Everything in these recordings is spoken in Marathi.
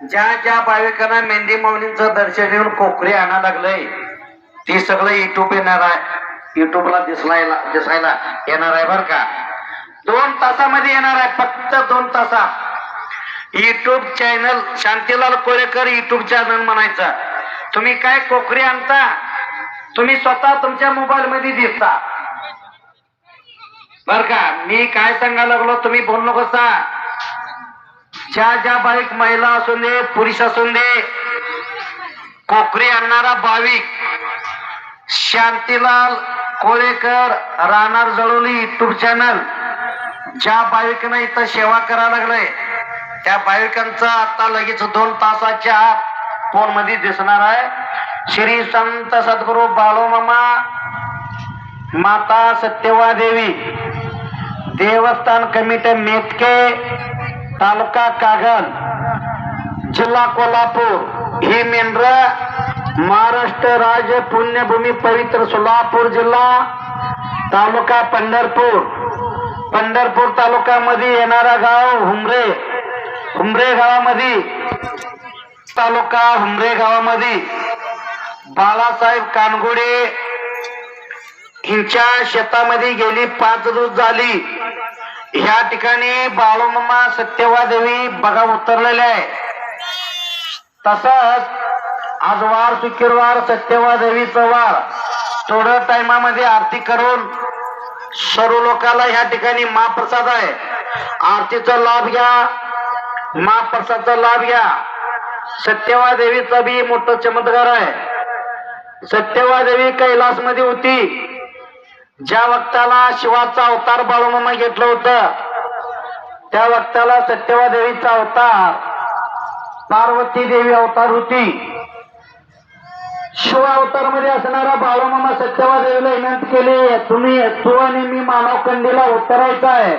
ज्या ज्या भाविकांना मेंढी माऊलींचं दर्शन घेऊन कोकरी आणा लागलंय ती सगळं युट्यूब येणार आहे, युट्यूबला दिसायला येणार आहे बर का. 2 तासामध्ये येणार आहे, फक्त 2 तासात. YouTube channel Shantilal Kolekar YouTube channel म्हणायचं. तुम्ही काय कोकरी आणता, तुम्ही स्वतः तुमच्या मोबाईल मध्ये दिसता बर का. मी काय सांगायला लागलो तुम्ही बोलू नकोसा. ज्या ज्या भाविक महिला असून दे पुरुष असून दे कोकरी आणणारा भाविक शांतीलाल कोळेकर राहणार जळोली युट्यूब चॅनल ज्या भाविकांना इथं सेवा करायला लागलंय त्या भाविकांचं आता लगेच 2 तासाच्या फोन मध्ये दिसणार आहे. श्री संत सद्गुरु बाळूमामा माता सत्यवा देवी देवस्थान कमिटी मेटके तालुका कागल जिल्हा कोल्हापूर ही मेंढर महाराष्ट्र राज्य पुण्यभूमी पवित्र सोलापूर जिल्हा तालुका पंढरपूर तालुक्यामध्ये येणारा गाव हुमरे गावामध्ये तालुका हुमरे गावामध्ये बाळासाहेब कानगुडे यांच्या शेतामध्ये गेली 5 दिवस झाली. ह्या ठिकाणी बाळूमामा सत्यवा देवी बघा उतरलेले आहे. तसंच आज वार शुक्रवार सत्यवा देवीचा वार थोड्या टाइमामध्ये आरती करून सर्व लोकांना ह्या ठिकाणी महाप्रसाद आहे. आरतीचा लाभ घ्या, महाप्रसादचा लाभ घ्या. सत्यवा देवीचा बी मोठा चमत्कार आहे. सत्यवा देवी कैलास मध्ये होती. ज्या वक्ताला शिवाचा अवतार बाळूमामा घेतलं होतं त्या वक्ताला सत्यवा देवीचा अवतार पार्वती देवी अवतार होती. शिव अवतार मध्ये असणारा बाळूमामा सत्यवा देवीला विनंती केली, तू आणि मी मानव कंडीला उतरायचा आहे,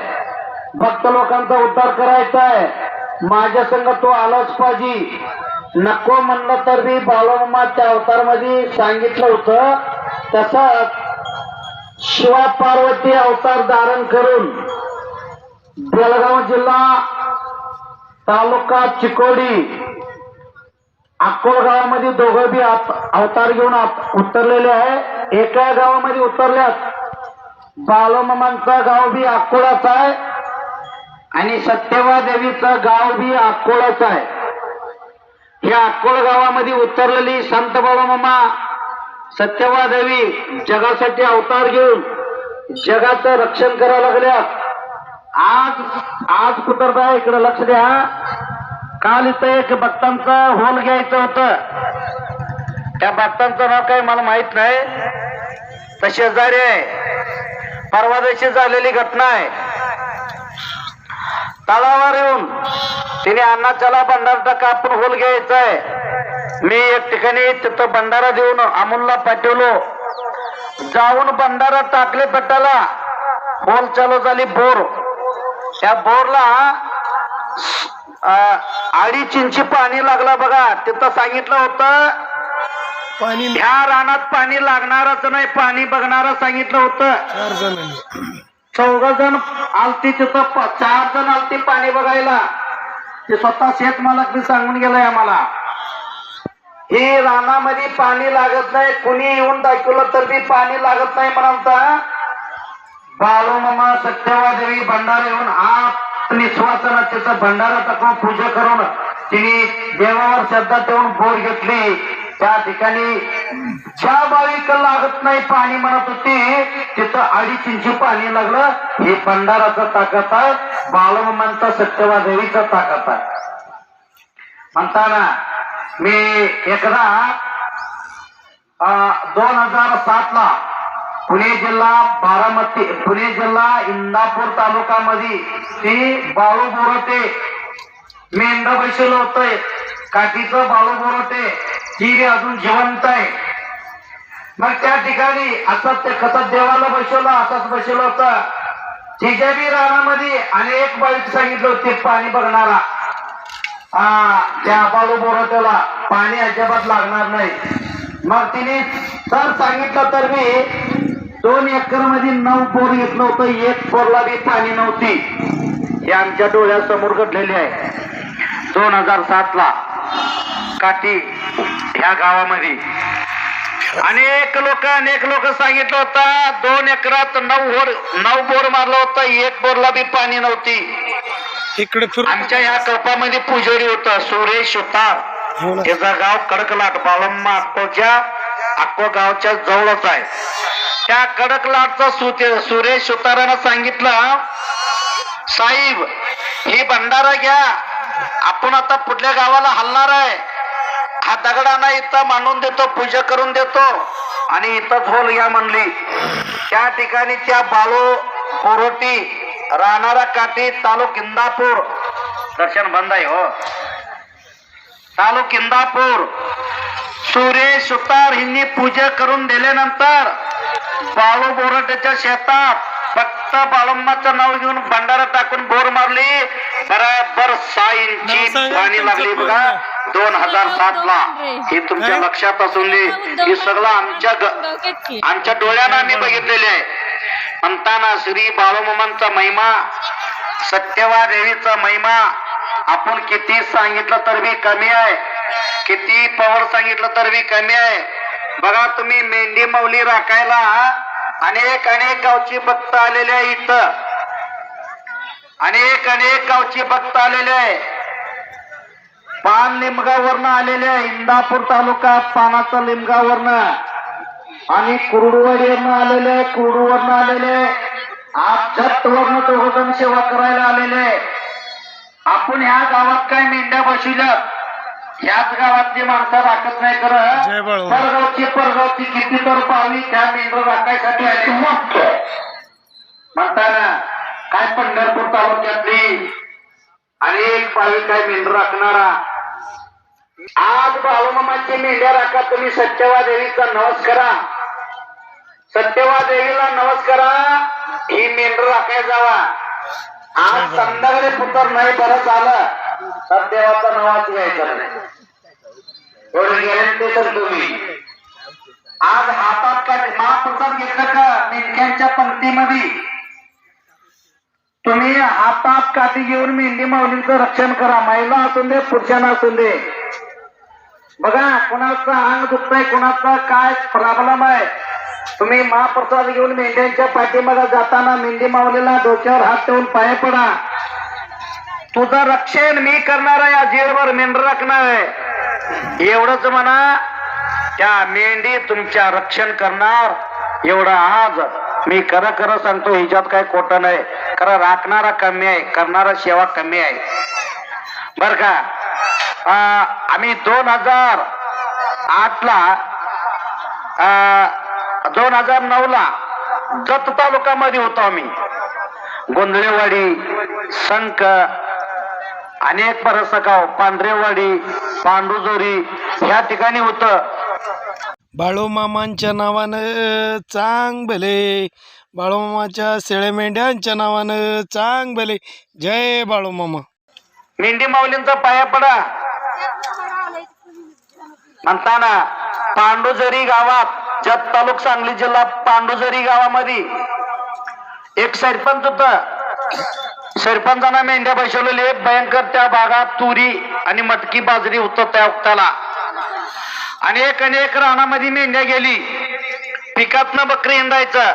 भक्त लोकांचा उद्धार करायचा आहे, माझ्या संग तो आलाच पाहिजे. नको म्हणलं तर मी बाळूमामा त्या अवतार मध्ये सांगितलं होतं. तसंच शिवा पार्वती अवतार धारण करून बेळगाव जिल्हा तालुका चिकोडी अक्कोळ गावामध्ये दोघं बी अवतार घेऊन उतरलेले आहे. एका गावामध्ये उतरल्यात. बाळूमामांचं गाव बी अक्कोळाच आहे आणि सत्यवा देवीचं गाव बी अक्कोळाच आहे. या अक्कोळ गावामध्ये उतरलेली संत बाळूमामा सत्यवा देवी जगासाठी अवतार घेऊन जगाचं रक्षण करायला लागल्या. आज कुठं इकडे लक्ष द्या. काल इथं एक भक्तांचा होल घ्यायचं होतं. त्या भक्तांचं नाव काही मला माहित नाही. तसे जारी आहे. परवा दिवशी झालेली घटना आहे. तळावर येऊन तिने अण्णा चला भंडारा टाका आपण होल घ्यायचा आहे. मी एक ठिकाणी तिथं भंडारा देऊन अमोलला पाठवलो. जाऊन भंडारा टाकले पेटाला. होल चालू झाली बोर. त्या बोरला 2.5 इंची पाणी लागला बघा. तिथं सांगितलं होतं पाणी ह्या रानात पाणी लागणारच नाही, पाणी बघणारं सांगितलं होतं. 4 जण आलती तिथं, 4 जण आलती पाणी बघायला. ते स्वतः शेतमालक मी सांगून गेलाय आम्हाला. हे रानामध्ये पाणी लागत नाही, कुणी येऊन दाखवलं तर बी पाणी लागत नाही म्हणालता. बाळूमामा सत्यवा देवी भंडारा येऊन आप निश्वासना त्याचा भंडारा टाकून पूजा करून तिने देवावर श्रद्धा ठेवून बोर घेतली. त्या ठिकाणी ज्या बाळीक लागत नाही पाणी म्हणत होते तिथं 2.5 इंची पाणी लागलं. हे भंडाराचा ताकद आहे, बाळूमामांचा सत्यवा देवीचा ताकद आहे म्हणताना. मी एकदा 2007 ला पुणे जिल्हा इंदापूर तालुक्यामध्ये ती बाळू बोरटे मेंढ बसलं होतंय. काठीचं बाळू बोरटे ती अजून जिवंत आहे. मग त्या ठिकाणी असंच ते खतात देवाला बसवलं, असंच बसवलं होतं. तिच्या बी रानामध्ये अनेक बाईक सांगितलं होते पाणी बघणारा. त्या बाळू बोरट्याला पाणी अजिबात लागणार नाही. मग तिने तर सांगितलं तर मी 2 एकर मध्ये 9 बोर घेतलं होतं. 1 बोरला बी पाणी नव्हती. हे आमच्या डोळ्यासमोर घडलेले आहे 2007 ला. काठी ह्या गावामध्ये अनेक लोक सांगितलं होतं 2 एकरात 9 बोर मारलं होतं, 1 बोरला बी पाणी नव्हती. इकडे आमच्या ह्या कल्पामध्ये पुजारी होता सुरेश सुतार, त्याचा गाव कडकलाट बाळम्मा अक्को गावच्या जवळच आहे. त्या कडकलाटचा सुरेश सुतारानं सांगितलं, साहेब ही भंडारा घ्या, आपण आता पुढल्या गावाला हलणार आहे. हा दगडांना इथं मांडून देतो, पूजा करून देतो आणि इथंच होल या म्हणली. त्या ठिकाणी त्या बाळू कोरोटी राहणारा काठी तालुका इंदापूर, दर्शन बंद आहे हो, तालुका इंदापूर, सुरेश सुतार यांनी पूजा करून दिल्यानंतर बाळू बोरट्याच्या शेतात फक्त बाळुंबाचं नाव घेऊन भंडारा टाकून बोर मारली. बरोबर 6 इंची पाणी लागली बघा 2007 ला. हे तुमच्या लक्षात असून दे, हे सगळं आमच्या डोळ्यानं आम्ही बघितलेले आहे. म्हणताना श्री बाळूमामांचा महिमा, सत्यवा देवीचा महिमा आपण किती सांगितलं तर बी कमी आहे, किती पवर सांगितलं तर बी कमी आहे. बघा तुम्ही मेंढी माऊली राखायला अनेक गावची भक्त आलेले आहे, इथं अनेक गावची भक्त आलेले आहे. पान लिमगावरनं आलेले आहे, इंदापूर तालुका पानाचा लिमगावरनं, आणि कुरडूवाडीवरनं आलेले आहे, कुरडूवरनं आलेले, जतवरनं दोघं सेवा करायला आलेले. आपण ह्या गावात काय मेंढ्या बसविल्या, ह्याच गावातली माणसं राखत नाही करत. परगावची किती तर पावली त्या मेंढर राखायसाठी आले. म्हणताना काय पंढरपूर तालुक्यातली अनेक पावी काय मेंढर राखणारा. आज बाळूमामाची मेंढ्या राखा तुम्ही. सत्यवा देवीचा नवस करा, सत्यवा देवीला नवस करा, ही मेंढर राखाय जावा. आज संध्याकाळी पुतर नाही बरं झालं तर देवाचा नवाच घ्यायचा नाही, एवढं गॅरंटी तर तुम्ही. आज हातात काय महाप्रसाद घेतलं का मेंढ्यांच्या पंक्तीमध्ये, तुम्ही हातात काठी घेऊन मेंढी माऊलींचं रक्षण करा. महिला असून दे पुरुषांना असून दे. बघा कोणाचं अंग दुखतंय, कोणाचा काय प्रॉब्लेम आहे, तुम्ही महाप्रसाद घेऊन मेंढ्यांच्या पाठीमागे जाताना मेंढी माऊलीला डोक्यावर हात ठेवून पाय पडा. तुझं रक्षण मी करणार आहे, जीवभर मेंढर राखणार आहे एवढंच म्हणा. त्या मेंढी तुमच्या रक्षण करणार एवढं आज मी खरं सांगतो. हिच्यात काय खोटं नाही. खरं राखणारा कमी आहे, करणारा सेवा कमी आहे बर का. आम्ही 2008 ला 2009 ला जत तालुक्यामध्ये होतो आम्ही. गोंधळेवाडी, संक, अनेक परसगाव, पांढरेवाडी, पांडुजोरी ह्या ठिकाणी होतं. बाळूमामांच्या नावानं चांग भले, बाळूमामाच्या शेळ्या मेंढ्यांच्या नावानं चांग भले. जय बाळूमामा. मेंढी माऊलींचा पाया पडा. म्हणताना पांडुजरी गावात, जत तालुका सांगली जिल्हा, पांडुजरी गावामध्ये एक सरपंच होता. सरपंचांना मेंढ्या बसवलेले भयंकर. त्या भागात तुरी आणि मटकी बाजरी होत त्या वक्ताला. अनेक रानामध्ये मेंढ्या गेली, पिकातनं बकरी हिंडायचं.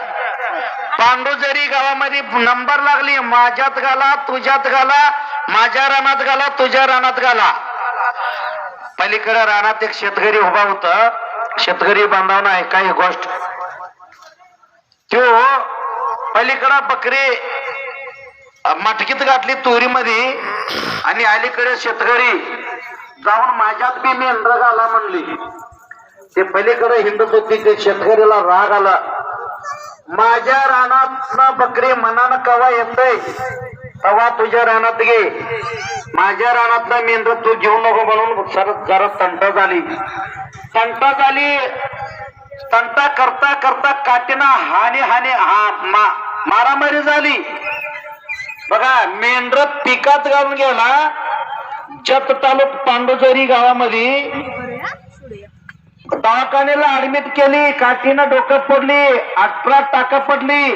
पांडुजरी गावामध्ये नंबर लागली, माझ्यात घाला तुझ्यात घाला, माझ्या रानात घाला तुझ्या रानात घाला. पलीकडे रानात एक शेतकरी उभा होता. शेतकरी बांधवांना ऐका ही गोष्ट. तो पलीकडे बकरी मटकीत घातली तुरीमध्ये, आणि अलीकडे शेतकरी जाऊन माझ्यात बी मेंढर घाला म्हणली. ते पलीकडे हिंडत होती. ते शेतकऱ्याला राग आला. माझ्या रानात बकरी मनानं कवा येतय तवा तुझ्या रानात घे, माझ्या रानातला मेंढर तू घेऊ नको म्हणून जरा तंटा झाली. तंटा करता काठीना हानी मारामारी झाली. बघा मेंढर पिकात घालून गेला. जत तालुक पांडुजरी गावामध्ये दवाखान्याला ऍडमिट केली. काठीनं डोकं पडली, 18 टाका पडली.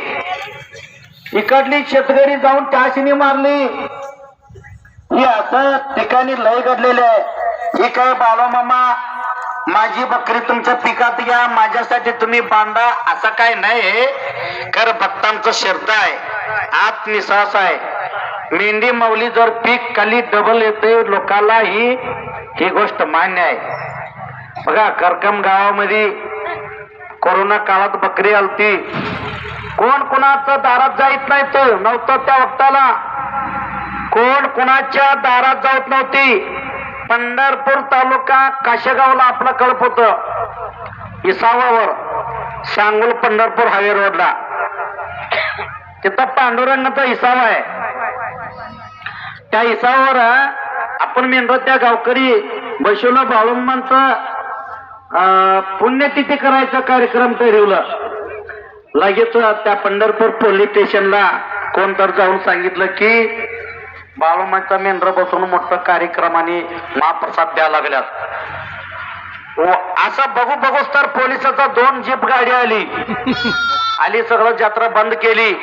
इकडली शेतकरी जाऊन टाचणी मारली. ही असं ठिकाणी लय घडलेले आहे. ही काय बाळूमामा माझी बकरी तुमच्या पिकात घ्या माझ्यासाठी तुम्ही बांधा असं काय नाही. कर भक्तांचं शर्त आहे, आत निसास आहे. मेंढी माऊली जर पीक खाली डबल येते लोकांना ही गोष्ट मान्य आहे. बघा करकम गावामध्ये कोरोना काळात बकरी आलती, कोण कोणाचं दारात जात नाही तर नव्हतं त्या वक्ताला, कोण कोणाच्या दारात जात नव्हती. पंढरपूर तालुका काशेगावला आपला कळप होत, इसावावर सांगोल पंढरपूर हायवे रोडला, तिथं पांडुरंगाचा इसावा आहे. त्या इसावावर आपण मेंढर त्या गावकरी बसवलं बाळूमांचा पुण्यतिथी करायचा कार्यक्रम ठरवला. लगेच त्या पंढरपूर पोलीस स्टेशनला कोण तर जाऊन सांगितलं की बाळूमांचा मेंढर बसून मोठं कार्यक्रमाने महाप्रसाद द्यायला लागल्यात. असं बघूच तर पोलिसाचा 2 जीप गाडी आली सगळं जत्रा बंद केली,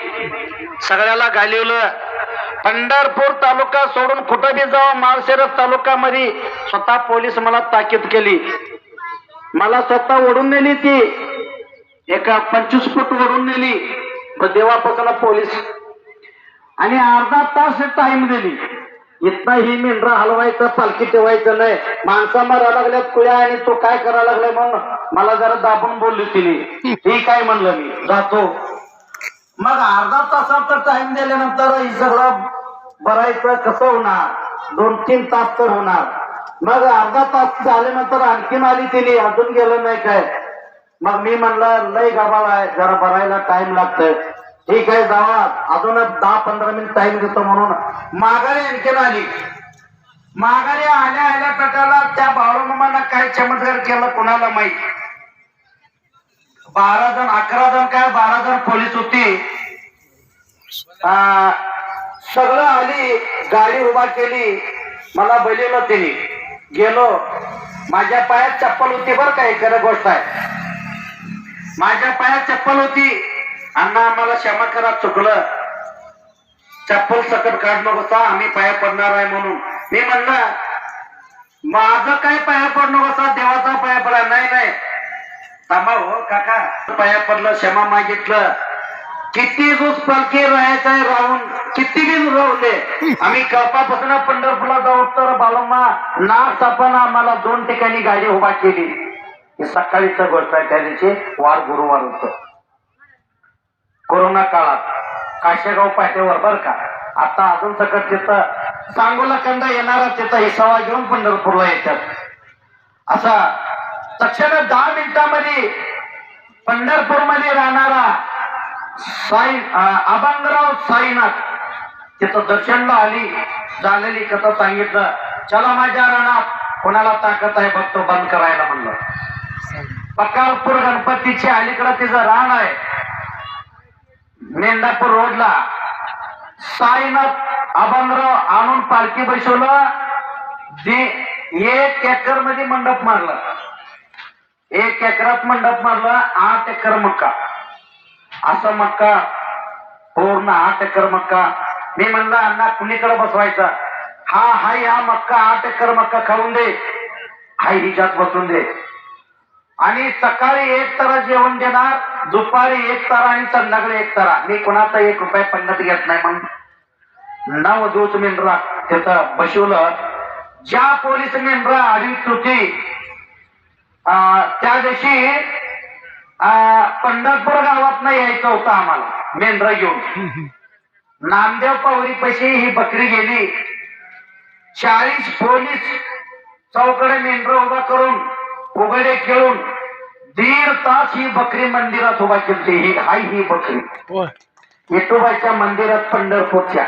सगळ्याला घालवलं. पंढरपूर तालुका सोडून कुठं बी जावं माळशिरस तालुक्यामध्ये स्वतः पोलीस मला ताकीद केली. मला स्वतः ओढून नेली, ती एका 25 फूट ओढून नेली देवापासून पोलीस, आणि अर्धा तास टाइम दिली. इथं ही मेंढर हलवायचं पालखी ठेवायचं नाही, माणसा मारा लागल्यात कुळ्या आणि तो काय करायला लागलाय म्हणून मला जरा दाबून बोलली तिने. ही काय म्हणलं मी जातो. मग अर्धा तासाचा टाइम दिल्यानंतर ही सगळं भरायचं कसं होणार, 2-3 तास तर होणार. मग अर्धा तास झाल्यानंतर आणखीन आली तिने, अजून गेलं नाही काय. मग मी म्हणलं लय गाभाळ आहे, जरा भरायला टाइम लागतोय. ठीक आहे जावा, अजून 10-15 मिनिट टाइम देतो म्हणून माघारी आणखीन आली. माघारी आल्या पेटाला त्या बाळूमामांना काय चमत्कार केला कुणाला माहित. 12 जण 11 जण काय 12 जण पोलीस होती. सगळं आली, गाडी उभा केली, मला बोलवलं तिने. गेलो, माझ्या पायात चप्पल होती बरं काय, खरं गोष्ट आहे. माझ्या पायात चप्पल होती. अण्णा आम्हाला क्षमा करा, चुकलं, चप्पल सकट काढ नकोसा, आम्ही पाया पडणार आहे म्हणून. मी म्हणलं माझं काय पाया पड नकोसा, देवाचा पाया पडा. नाही थांबा हो काका, पाया पडलं, क्षमा मागितलं. किती दिवस पालखी राहायचं आहे, राहून किती दिवस राहते. आम्ही कळपापासून पंढरपूरला जाऊ तर बाळूमा नाग सापानं आम्हाला 2 ठिकाणी गाडी उभा केली. ही सकाळीच गोष्ट आहे, त्या दिवशी वार गुरुवार होत, कोरोना काळात काशेगाव पाट्यावर बर का. आता अजून सकट तिथं सांगोला कंदा येणारा तिथं हिसावा घेऊन पंढरपूरला येतात. असा तक्षण 10 मिनिटांमध्ये पंढरपूरमध्ये राहणारा अभंगराव साईनाथ तिथं दर्शनला आली. झालेली कथा सांगितलं, चला माझ्या रानात कोणाला ताकद आहे बघतो बंद करायला म्हणलं. बकालपूर गणपतीची अलीकडं तिचं रान आहे, मेंढापूर रोडला. साईनाथ अभंगराव आणून पालखी बसवलं. 1 एकर मध्ये मंडप मारलं, 1 एकरात मंडप मारलं. 8 एकर मक्का, असं मक्का पूर्ण 8 एकर मक्का. मी म्हणलं अण्णा कुणीकडे बसवायचा, हा मक्का 8 एकर मक्का खाऊन दे, हाय हिच्यात बसून दे. आणि सकाळी 1 तारा जेवण देणार, दुपारी 1 तारा आणि संध्याकाळी 1 तारा. मी कोणाचा 1 रुपया पंगत घेत नाही म्हणून 9 दिवस मेंढरा तिथं बसवलं. ज्या पोलीस मेंढरा आडवीत होती त्या दिवशी पंढरपूर गावात नाही यायचं होतं आम्हाला मेंढरा घेऊन. नामदेव पावरी पैसे ही बकरी गेली. 40 पोलीस चौकडे मेंढरा उभा करून उघडे खेळून 1.5 तास ही बकरी मंदिरात उभा केली. ही बकरी विठोबाच्या मंदिरात पंढरपूरच्या.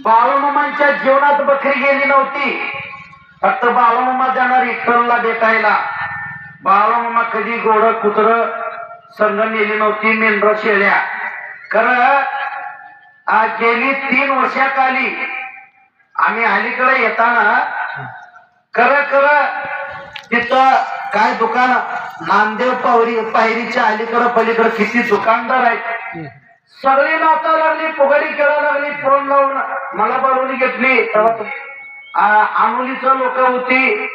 बाळूमामांच्या जीवनात बकरी गेली नव्हती, फक्त बाळूमामा जाणार विठ्ठलला भेटायला. बाळूमामा कधी गोड कुत्र संघ नेली नव्हती, मेंढर शेळ्या. खरं गेली 3 वर्षाखाली आम्ही अलीकडे येताना खरं तिथं काय दुकान, नामदेव पायरीच्या अलीकडं पलीकडे किती दुकानदार आहेत. सगळी नाचा लागली, फुगडी खेळायला लागली. फोन लावून मला बोलवून घेतली. तेव्हा आमोलीचं लोक होती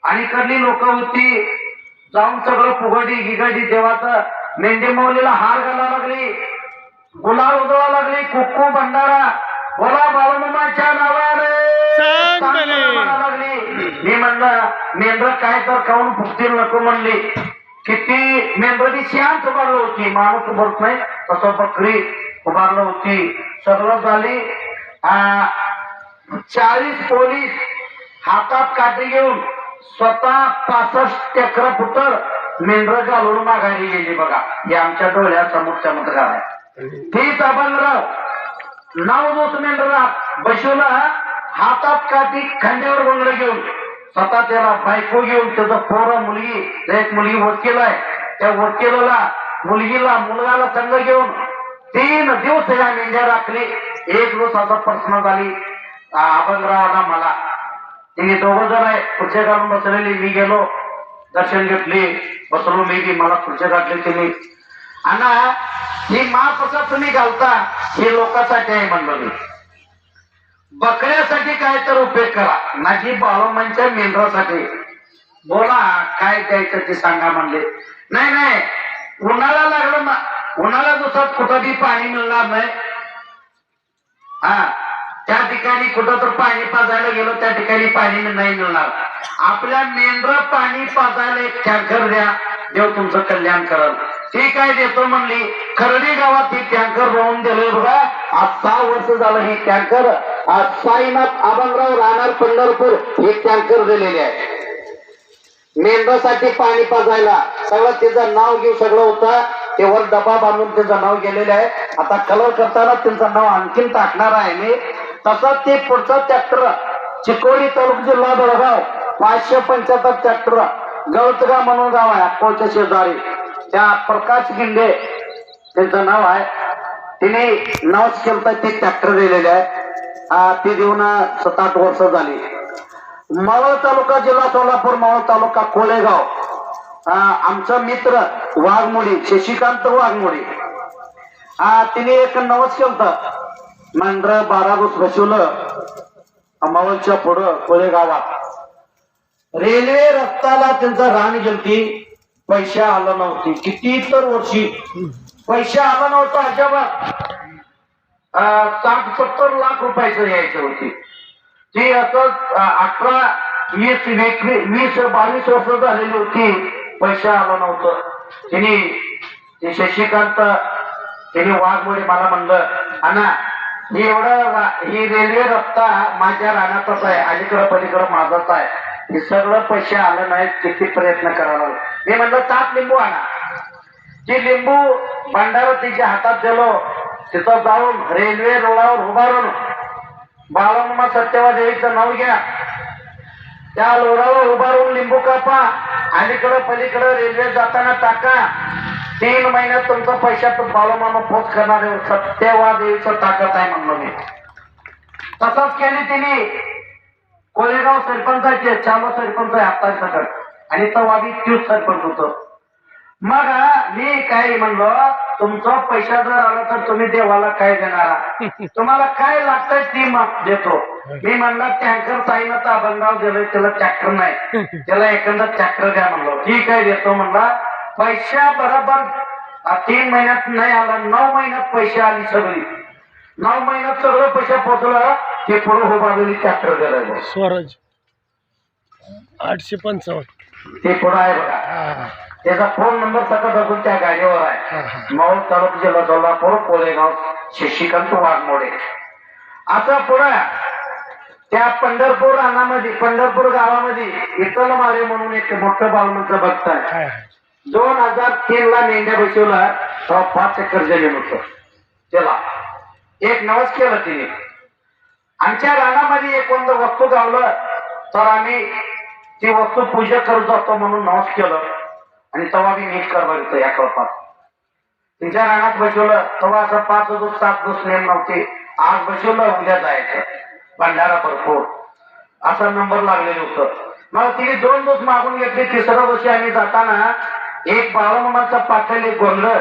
आणि कडली लोक होती. जाऊन सगळं फुगडी गिगडी देवाचं मेंढे माऊलीला हार घालायला लागली, गुलाल उधळा लागली, कुक्कू भंडारा बोला बाळूमामाच्या नावाने लागली. मी म्हणलं मेंढर काय तर खाऊन फुगतील नको म्हणली. किती मेंढरी शांत उभारलं होती, माणूस उभारत नाही तसं बकरी उभारलं होती. सगळं झाली. 40 पोलीस हातात काठी घेऊन स्वतः 65 चक्र फुटर मेंढर घालून माघारी गेली. बघा हे आमच्या डोळ्यासमोर चमत्कार आहे. तीच अभंगराव 9 दिवस मेंढरा बसवला, हातात काठी खांद्यावर गोंगड घेऊन स्वतः त्याला बायको घेऊन त्याचं पोरं मुलगी, एक मुलगी वकील आहे, त्या वकिलाला मुलगीला मुलगाला संघ घेऊन 3 दिवस या मेंढ्या राखली. एक दिवस असा प्रश्न झाली अभंगरावाला मला. तिने 2 जण आहे खुर्च्या घालून बसलेली. मी गेलो दर्शन घेतली, बसलो मी बी. मला खुर्च्या घातली तिने. आणि ही मापसा तुम्ही घालता हे लोकांसाठी आहे म्हणलं मी. बकऱ्यासाठी काय तर उपयोग करा, माझी बाळूमांच्या मेंढरासाठी बोला काय द्यायचं ते सांगा म्हणले. नाही नाही उन्हाळा लागलं ना, उन्हाळ्या दिवसात कुठं बी पाणी मिळणार नाही. त्या ठिकाणी कुठं तर पाणी पाजायला गेलो त्या ठिकाणी पाणी नाही मिळणार. आपल्या मेंढर पाणी पाजायला एक टँकर द्या, देव तुमचं कल्याण करल. ठीक आहे देतो म्हणली. खर्डी गावात ही टँकर रोवून दिले बघा. आज 6 वर्ष झालं ही टँकर. आज साईनाथ अभंगराव राहणार पंढरपूर हे टँकर दिलेले आहे मेंढरासाठी पाणी पाजायला. सगळं त्याचं नाव घेऊ सगळं होतं ते वर डबा बांधून त्याचं नाव गेलेलं आहे. आता कलर करताना त्यांचं नाव आणखीन टाकणार आहे मी. तसंच ते पुढचं ट्रॅक्टर चिकोडी तालुका जिल्हा बेळगाव 575 ट्रॅक्टर गवतगाव म्हणून गाव आहे अक्कोच्या शेजारी. त्या प्रकाश गिंडे त्यांचं नाव आहे. तिने नावच केलं ते ट्रॅक्टर दिलेले आहे. ते देऊन 7-8 वर्ष झाली. मावळ तालुका जिल्हा सोलापूर, मावळ तालुका कोळेगाव आमचा मित्र वाघमोडी शशिकांत वाघमोडी तिने एक नवस केलं. मेंढर 12 दिवस बसवलं मावळच्या पुढं कोळेगावात. रेल्वे रस्त्याला त्यांचा रान गेलती, पैसा आला नव्हती. किती तर वर्षी पैसा आला नव्हता अजिबात. 60-70 लाख रुपयाचं यायचं होती. ती आता 18-20-22 वर्ष झालेली होती, पैसा आला नव्हतं. तिने शशिकांत त्याने वाघमोडे मला म्हणलं अण्णा ही रेल्वे रस्ता माझ्या रानातच आहे, अलीकडं पलीकडं माझाच आहे, हे सगळं पैसे आलं नाही, किती प्रयत्न करावा. मी म्हणलं 7 लिंबू आणा. ती लिंबू भंडारा तिच्या हातात दिलो. तिथं जाऊन रेल्वे रुळावर उभारून बाळूमामा सत्यवा देवीचं नाव घ्या, त्या लोरावर उभारून लिंबू कापा, अलीकडं पलीकडं रेल्वे जाताना टाका. 3 महिन्यात तुमचा पैशात बाळूमामा पोच करणारे सत्यवा देवीचं ताकद आहे म्हणलं मी. तसंच केली तिने. कोळेगाव सरपंचाचे चालू सरपंच आहे आता सगळं, आणि तवाबी तीच सरपंच होत. मग मी काय म्हणलो तुमचा पैसा जर आला तर तुम्ही देवाला काय देणार, तुम्हाला काय लागतंय ती माप देतो. मी म्हणलं टँकर साईनाथ अभंगाव दिलं, त्याला ट्रॅक्टर नाही, त्याला एखादा ट्रॅक्टर द्या म्हणलो. ठीक आहे देतो म्हणला. पैसा बरोबर 3 महिन्यात नाही आला, 9 महिन्यात पैसे आली सगळी. 9 महिन्यात सगळं पैसा पोचलं. ते पुढे उभारलेली ट्रॅक्टर दिलं स्वराज 855 ते पुढं आहे बघा. त्याचा फोन नंबर सकट असून त्या गाडीवर आहे. माऊळ तालुका जिल्हा सोलापूर कोळेगाव शशिकांत वाघमोडे. असं पुढं त्या पंढरपूर रानामध्ये पंढरपूर गावामध्ये इतल मारे म्हणून एक मोठं बाळूमांचं भक्त आहे. 2003 ला मेंढ्या बसवला तेव्हा 5 एकर जमीन होत. त्याला एक नवस केलं तिने. आमच्या रानामध्ये एक कोणतं वस्तू गावलं तर आम्ही ती वस्तू पूजा करत जातो म्हणून नवस केलं. आणि तेव्हा बी नीट करणार या कळपात तिच्या रानात बसवलं. तेव्हा असं 5 दिवस 7 दिवस नेम नव्हते. आज बसवलं उद्या जायचं, भंडारा भरपूर असं नंबर लागलेलं होतं. मग तिने 2 दिवस मागून घेतले. 3ऱ्या दिवशी आम्ही जाताना एक बाळूमामाचा पाठल, एक गोंधळ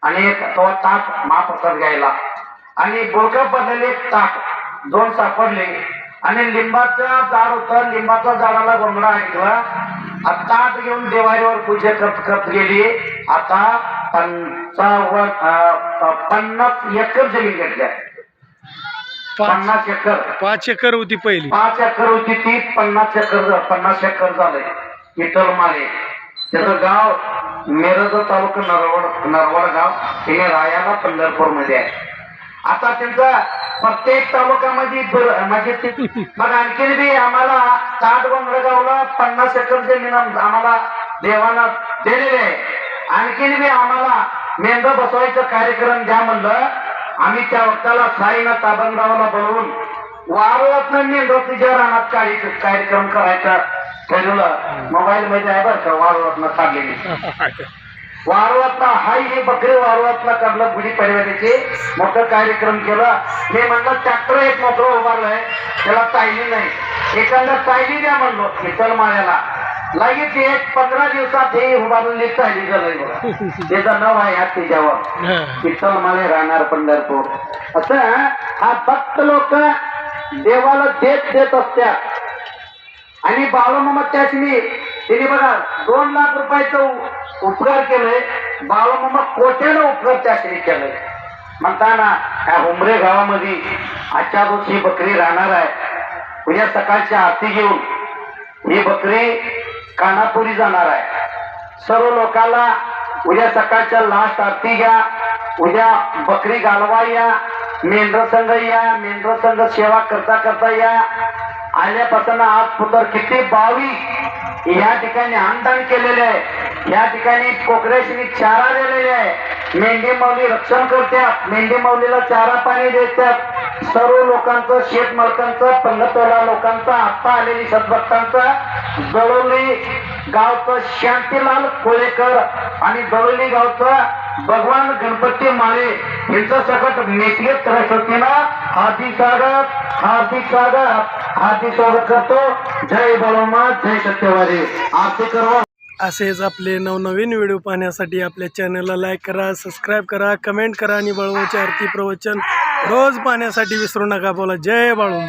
आणि एक तेव्हा ताक महाप्रसाद घ्यायला आणि बोलका पडलेले एक ताक 2 सापडले. आणि लिंबाचं झाड होतं, लिंबाच्या झाडाला घोंगडा ऐकला, ताट घेऊन देवारीवर पूजा करत गेली. आता 50 एकर जमीन घेतल्या. 50 एकर, 5 एकर होती पहिली. 5 एकर होती ती, 50 एकर झालंय. विठ्ठलमाळे त्याचं गाव मिरज तालुका नरवड गाव. तिने रायाला पंढरपूर मध्ये आहे. आता त्यांचा प्रत्येक तालुक्यामध्ये म्हणजे मग आणखीन बी आम्हाला ताटगोंगडगावला 50 एकर जमीन आम्हाला देवाला दिलेली आहे. आणखीन बी आम्हाला मेंढर बसवायचा कार्यक्रम द्या म्हणलं. आम्ही त्या वक्ताला साईना ताबनगावला बोलवून वारुळातनं मेंढर तुझ्या रानात कार्यक्रम करायचा ठरवलं. मोबाईल मध्ये आहे बरं का, वारुळातनं काढलेली. वारुळातला हाय ही बकरी वारुळातला काढलं. गुढी परिवाराचे मोठं कार्यक्रम केलं. हे म्हणलं ट्रॅक्टर एक मोकळं उभारलंय, त्याला तायली नाही, एखादा तायली द्या म्हणलो विठ्ठलमाळ्याला. लगेच एक 15 दिवसात हे उभारलेली तायली झालंय. त्याचं नाव आहे हात त्याच्यावर, विठ्ठलमाळे राहणार पंढरपूर. असं हा भक्त लोक देवाला देत असत्या. आणि बाळूमामा त्याचनी तिने बघा 2 लाख रुपयाचं उपकार केलंय. बाळूमामा कोट्यानं उपकार त्याचनी केलंय. म्हणताना ह्या हुमरे गावामध्ये आजच्या दिवशी बकरी राहणार आहे. उद्या सकाळची आरती घेऊन ही बकरी कानापुरी जाणार आहे. सर्व लोकांना उद्या सकाळच्या लास्ट आरती घ्या. उद्या बकरी घालवा या, मेंढर संघ या, मेंढर संघ सेवा करता करता या. आल्यापासून आज पुतर किती 22 या ठिकाणी अन्नदान केलेले आहे. या ठिकाणी कोकरेशनी चारा दिलेले आहे. मेंढी माऊली रक्षण करतात, मेंढी माऊलीला चारा पाणी देतात. सर्व लोकांचं, शेत मालकांचं, पंगतवाला लोकांचं, आत्ता आलेली सद्भक्तांचं, जळोली गावचं शांतीलाल कोळेकर आणि जळोली गावचं भगवान गणपती माळे यांचं सकट नेतृत्व सरस्वतीनं हार्दिक स्वागत करतो. जय बाळूमा, जय सत्यवादी. आरती करवा. असेच आपले नवनवीन व्हिडिओ पाहण्यासाठी आपल्या चॅनलला लाईक करा, सबस्क्राईब करा, कमेंट करा आणि बाळूमाची आरती प्रवचन रोज पाहण्यासाठी विसरू नका. बोला जय बाळूमा.